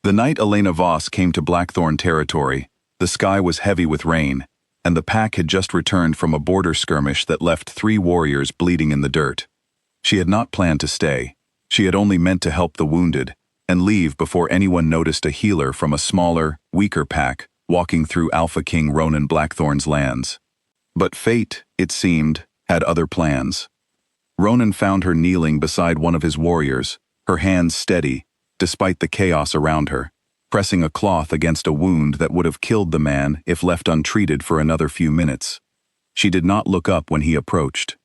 The night Elena Voss came to Blackthorn territory, the sky was heavy with rain, and the pack had just returned from a border skirmish that left 3 warriors bleeding in the dirt. She had not planned to stay. She had only meant to help the wounded, and leave before anyone noticed a healer from a smaller, weaker pack walking through Alpha King Ronan Blackthorn's lands. But fate, it seemed, had other plans. Ronan found her kneeling beside one of his warriors, her hands steady, despite the chaos around her, pressing a cloth against a wound that would have killed the man if left untreated for another few minutes. She did not look up when he approached.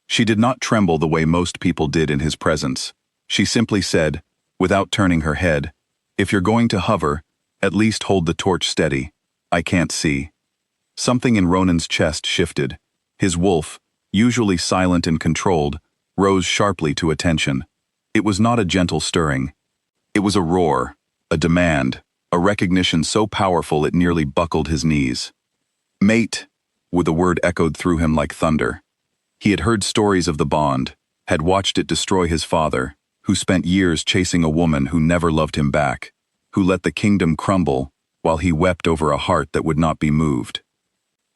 She did not tremble the way most people did in his presence. She simply said, without turning her head, "If you're going to hover, at least hold the torch steady. I can't see." Something in Ronan's chest shifted. His wolf, usually silent and controlled, rose sharply to attention. It was not a gentle stirring. It was a roar, a demand, a recognition so powerful it nearly buckled his knees. "Mate," with a word echoed through him like thunder. He had heard stories of the bond, had watched it destroy his father, who spent years chasing a woman who never loved him back, who let the kingdom crumble while he wept over a heart that would not be moved.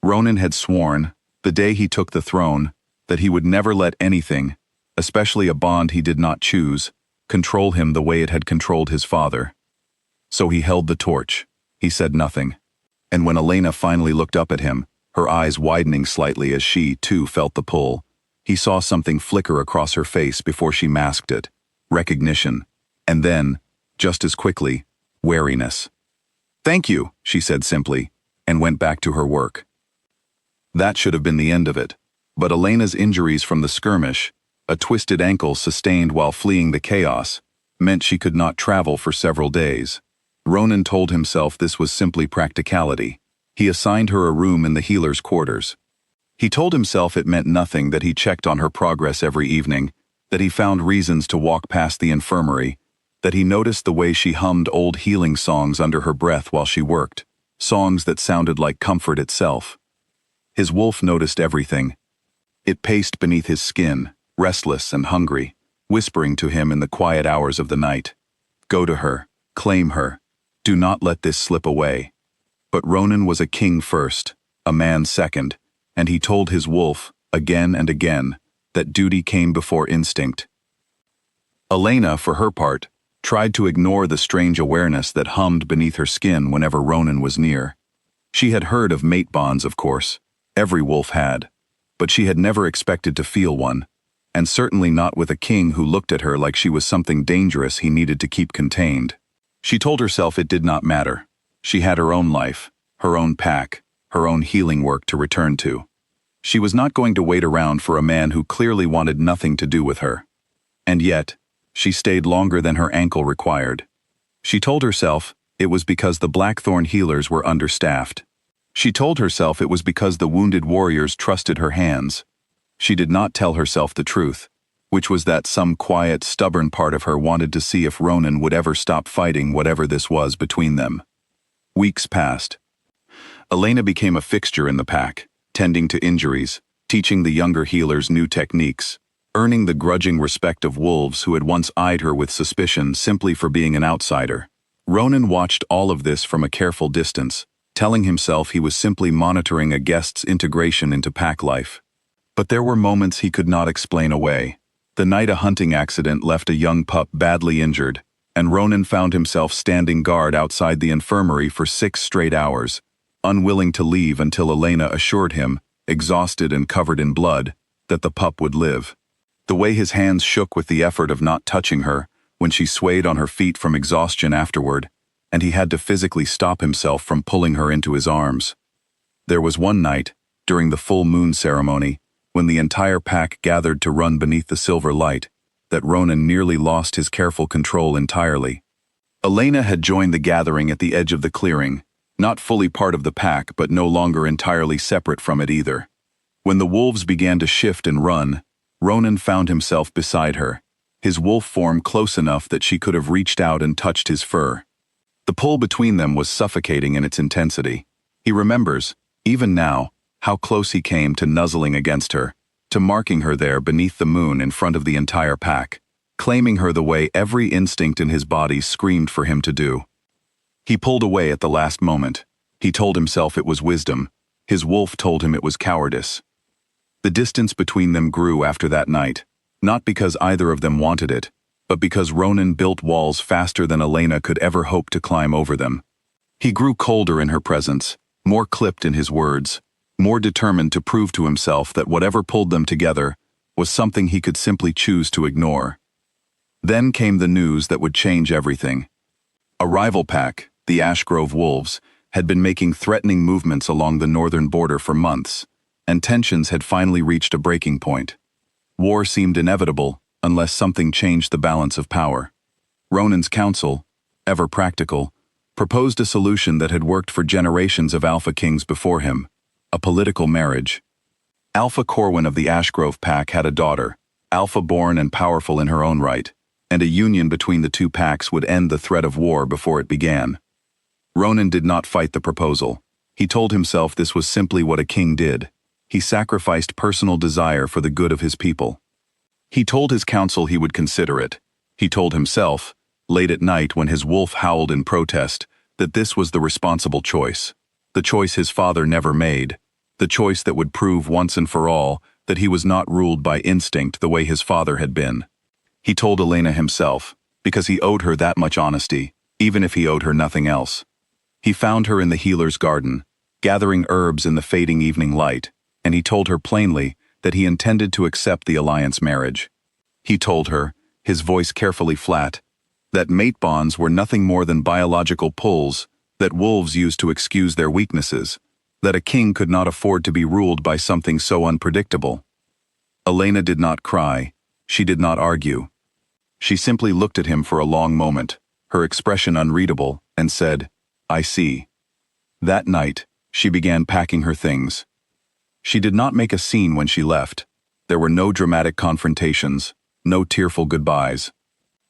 Ronan had sworn, the day he took the throne, that he would never let anything, especially a bond he did not choose, control him the way it had controlled his father. So he held the torch. He said nothing. And when Elena finally looked up at him, her eyes widening slightly as she, too, felt the pull, he saw something flicker across her face before she masked it. Recognition. And then, just as quickly, wariness. "Thank you," she said simply, and went back to her work. That should have been the end of it, but Elena's injuries from the skirmish, a twisted ankle sustained while fleeing the chaos, meant she could not travel for several days. Ronan told himself this was simply practicality. He assigned her a room in the healer's quarters. He told himself it meant nothing that he checked on her progress every evening, that he found reasons to walk past the infirmary, that he noticed the way she hummed old healing songs under her breath while she worked, songs that sounded like comfort itself. His wolf noticed everything. It paced beneath his skin, restless and hungry, whispering to him in the quiet hours of the night. Go to her, claim her, do not let this slip away. But Ronan was a king first, a man second, and he told his wolf, again and again, that duty came before instinct. Elena, for her part, tried to ignore the strange awareness that hummed beneath her skin whenever Ronan was near. She had heard of mate bonds, of course. Every wolf had. But she had never expected to feel one, and certainly not with a king who looked at her like she was something dangerous he needed to keep contained. She told herself it did not matter. She had her own life, her own pack, her own healing work to return to. She was not going to wait around for a man who clearly wanted nothing to do with her. And yet, she stayed longer than her ankle required. She told herself it was because the Blackthorn healers were understaffed. She told herself it was because the wounded warriors trusted her hands. She did not tell herself the truth, which was that some quiet, stubborn part of her wanted to see if Ronan would ever stop fighting whatever this was between them. Weeks passed. Elena became a fixture in the pack, tending to injuries, teaching the younger healers new techniques, earning the grudging respect of wolves who had once eyed her with suspicion simply for being an outsider. Ronan watched all of this from a careful distance, telling himself he was simply monitoring a guest's integration into pack life. But there were moments he could not explain away. The night a hunting accident left a young pup badly injured, and Ronan found himself standing guard outside the infirmary for 6 straight hours, unwilling to leave until Elena assured him, exhausted and covered in blood, that the pup would live. The way his hands shook with the effort of not touching her when she swayed on her feet from exhaustion afterward, and he had to physically stop himself from pulling her into his arms. There was one night, during the full moon ceremony, when the entire pack gathered to run beneath the silver light, that Ronan nearly lost his careful control entirely. Elena had joined the gathering at the edge of the clearing, not fully part of the pack but no longer entirely separate from it either. When the wolves began to shift and run, Ronan found himself beside her, his wolf form close enough that she could have reached out and touched his fur. The pull between them was suffocating in its intensity. He remembers, even now, how close he came to nuzzling against her, to marking her there beneath the moon in front of the entire pack, claiming her the way every instinct in his body screamed for him to do. He pulled away at the last moment. He told himself it was wisdom. His wolf told him it was cowardice. The distance between them grew after that night, not because either of them wanted it, but because Ronan built walls faster than Elena could ever hope to climb over them. He grew colder in her presence, more clipped in his words, more determined to prove to himself that whatever pulled them together was something he could simply choose to ignore. Then came the news that would change everything. A rival pack, the Ashgrove Wolves, had been making threatening movements along the northern border for months, and tensions had finally reached a breaking point. War seemed inevitable unless something changed the balance of power. Ronan's council, ever practical, proposed a solution that had worked for generations of Alpha Kings before him: a political marriage. Alpha Corwin of the Ashgrove pack had a daughter, alpha-born and powerful in her own right, and a union between the two packs would end the threat of war before it began. Ronan did not fight the proposal. He told himself this was simply what a king did. He sacrificed personal desire for the good of his people. He told his council he would consider it. He told himself, late at night when his wolf howled in protest, that this was the responsible choice. The choice his father never made. The choice that would prove once and for all that he was not ruled by instinct the way his father had been. He told Elena himself, because he owed her that much honesty, even if he owed her nothing else. He found her in the healer's garden, gathering herbs in the fading evening light, and he told her plainly that he intended to accept the alliance marriage. He told her, his voice carefully flat, that mate bonds were nothing more than biological pulls that wolves used to excuse their weaknesses, that a king could not afford to be ruled by something so unpredictable. Elena did not cry. She did not argue. She simply looked at him for a long moment, her expression unreadable, and said, "I see." That night, she began packing her things. She did not make a scene when she left. There were no dramatic confrontations, no tearful goodbyes.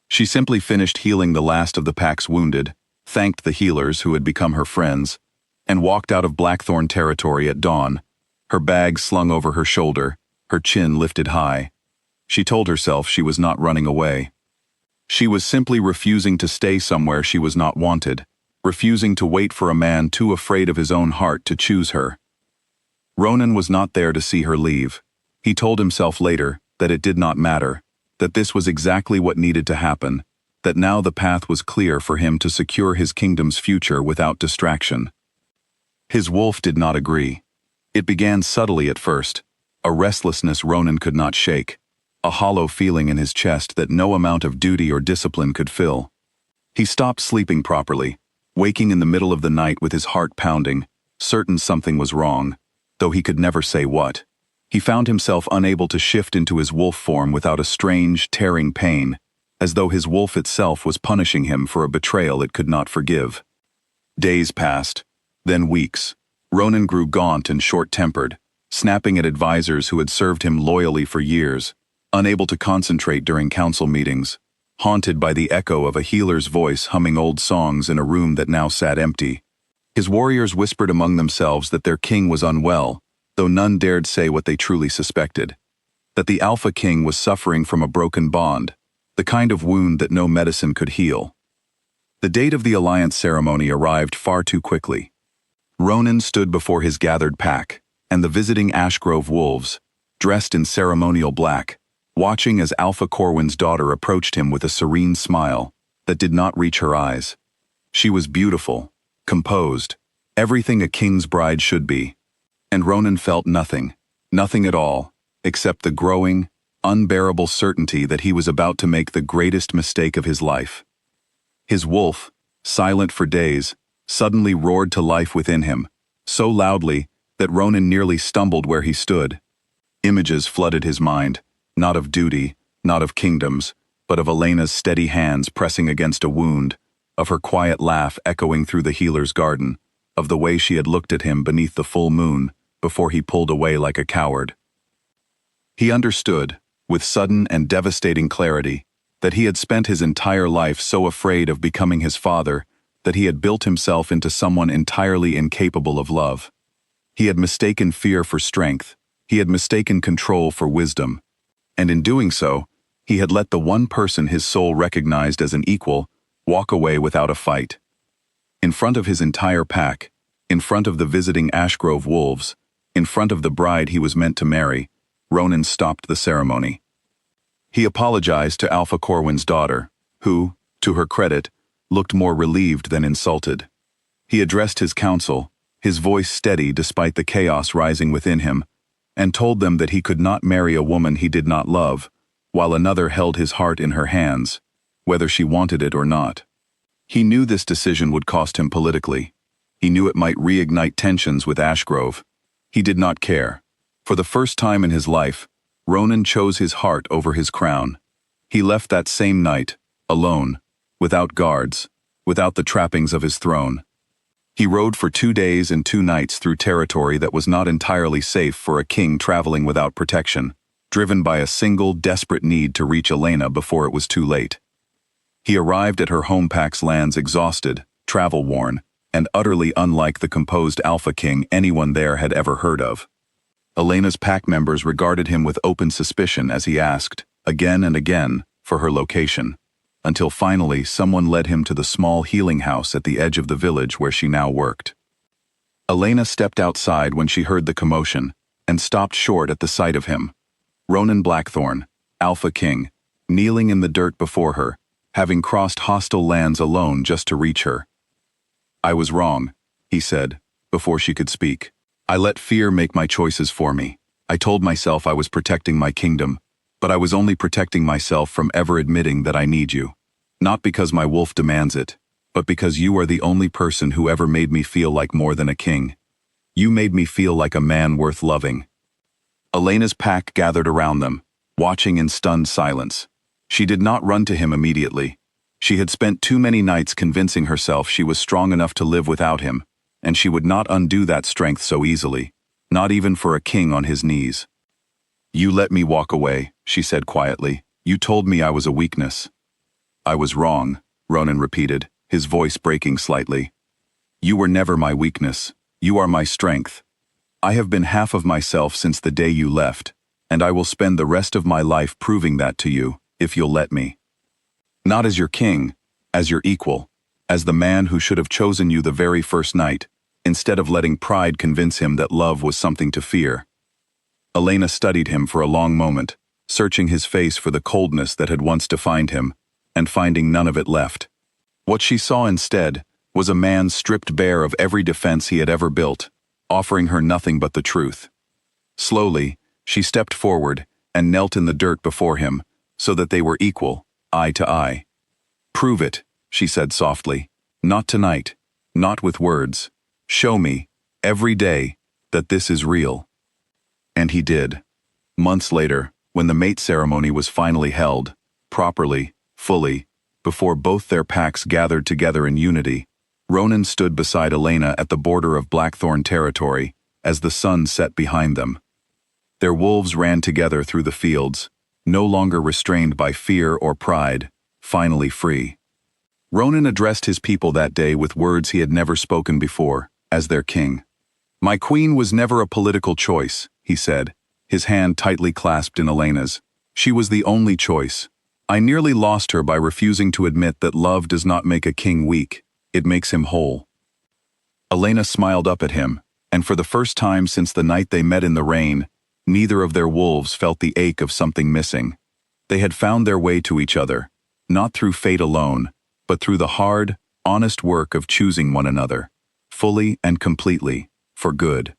She simply finished healing the last of the pack's wounded, thanked the healers who had become her friends, and walked out of Blackthorn territory at dawn, her bag slung over her shoulder, her chin lifted high. She told herself she was not running away. She was simply refusing to stay somewhere she was not wanted, refusing to wait for a man too afraid of his own heart to choose her. Ronan was not there to see her leave. He told himself later that it did not matter, that this was exactly what needed to happen, that now the path was clear for him to secure his kingdom's future without distraction. His wolf did not agree. It began subtly at first, a restlessness Ronan could not shake, a hollow feeling in his chest that no amount of duty or discipline could fill. He stopped sleeping properly, waking in the middle of the night with his heart pounding, certain something was wrong, though he could never say what. He found himself unable to shift into his wolf form without a strange, tearing pain, as though his wolf itself was punishing him for a betrayal it could not forgive. Days passed, then weeks. Ronan grew gaunt and short-tempered, snapping at advisors who had served him loyally for years, unable to concentrate during council meetings, haunted by the echo of a healer's voice humming old songs in a room that now sat empty. His warriors whispered among themselves that their king was unwell, though none dared say what they truly suspected. That the Alpha King was suffering from a broken bond, the kind of wound that no medicine could heal. The date of the alliance ceremony arrived far too quickly. Ronan stood before his gathered pack, and the visiting Ashgrove Wolves, dressed in ceremonial black, watching as Alpha Corwin's daughter approached him with a serene smile that did not reach her eyes. She was beautiful, composed, everything a king's bride should be. And Ronan felt nothing, nothing at all, except the growing, unbearable certainty that he was about to make the greatest mistake of his life. His wolf, silent for days, suddenly roared to life within him, so loudly that Ronan nearly stumbled where he stood. Images flooded his mind, not of duty, not of kingdoms, but of Elena's steady hands pressing against a wound, of her quiet laugh echoing through the healer's garden, of the way she had looked at him beneath the full moon before he pulled away like a coward. He understood, with sudden and devastating clarity, that he had spent his entire life so afraid of becoming his father that he had built himself into someone entirely incapable of love. He had mistaken fear for strength, he had mistaken control for wisdom, and in doing so, he had let the one person his soul recognized as an equal walk away without a fight. In front of his entire pack, in front of the visiting Ashgrove wolves, in front of the bride he was meant to marry, Ronan stopped the ceremony. He apologized to Alpha Corwin's daughter, who, to her credit, looked more relieved than insulted. He addressed his council, his voice steady despite the chaos rising within him, and told them that he could not marry a woman he did not love, while another held his heart in her hands, whether she wanted it or not. He knew this decision would cost him politically. He knew it might reignite tensions with Ashgrove. He did not care. For the first time in his life, Ronan chose his heart over his crown. He left that same night, alone, without guards, without the trappings of his throne. He rode for 2 days and 2 nights through territory that was not entirely safe for a king traveling without protection, driven by a single, desperate need to reach Elena before it was too late. He arrived at her home pack's lands exhausted, travel-worn, and utterly unlike the composed Alpha King anyone there had ever heard of. Elena's pack members regarded him with open suspicion as he asked, again and again, for her location, until finally someone led him to the small healing house at the edge of the village where she now worked. Elena stepped outside when she heard the commotion, and stopped short at the sight of him. Ronan Blackthorn, Alpha King, kneeling in the dirt before her, having crossed hostile lands alone just to reach her. "I was wrong," he said, before she could speak. "I let fear make my choices for me. I told myself I was protecting my kingdom, but I was only protecting myself from ever admitting that I need you. Not because my wolf demands it, but because you are the only person who ever made me feel like more than a king. You made me feel like a man worth loving." Elena's pack gathered around them, watching in stunned silence. She did not run to him immediately. She had spent too many nights convincing herself she was strong enough to live without him, and she would not undo that strength so easily, not even for a king on his knees. "You let me walk away," she said quietly. "You told me I was a weakness." "I was wrong," Ronan repeated, his voice breaking slightly. "You were never my weakness. You are my strength. I have been half of myself since the day you left, and I will spend the rest of my life proving that to you, if you'll let me. Not as your king, as your equal, as the man who should have chosen you the very first night, instead of letting pride convince him that love was something to fear." Elena studied him for a long moment, searching his face for the coldness that had once defined him, and finding none of it left. What she saw instead was a man stripped bare of every defense he had ever built, offering her nothing but the truth. Slowly, she stepped forward and knelt in the dirt before him, so that they were equal, eye to eye. "Prove it," she said softly. "Not tonight, not with words. Show me, every day, that this is real." And he did. Months later, when the mate ceremony was finally held, properly, fully, before both their packs gathered together in unity, Ronan stood beside Elena at the border of Blackthorn territory as the sun set behind them. Their wolves ran together through the fields, no longer restrained by fear or pride, finally free. Ronan addressed his people that day with words he had never spoken before, as their king. "My queen was never a political choice," he said, his hand tightly clasped in Elena's. "She was the only choice. I nearly lost her by refusing to admit that love does not make a king weak, it makes him whole." Elena smiled up at him, and for the first time since the night they met in the rain, neither of their wolves felt the ache of something missing. They had found their way to each other, not through fate alone, but through the hard, honest work of choosing one another, fully and completely, for good.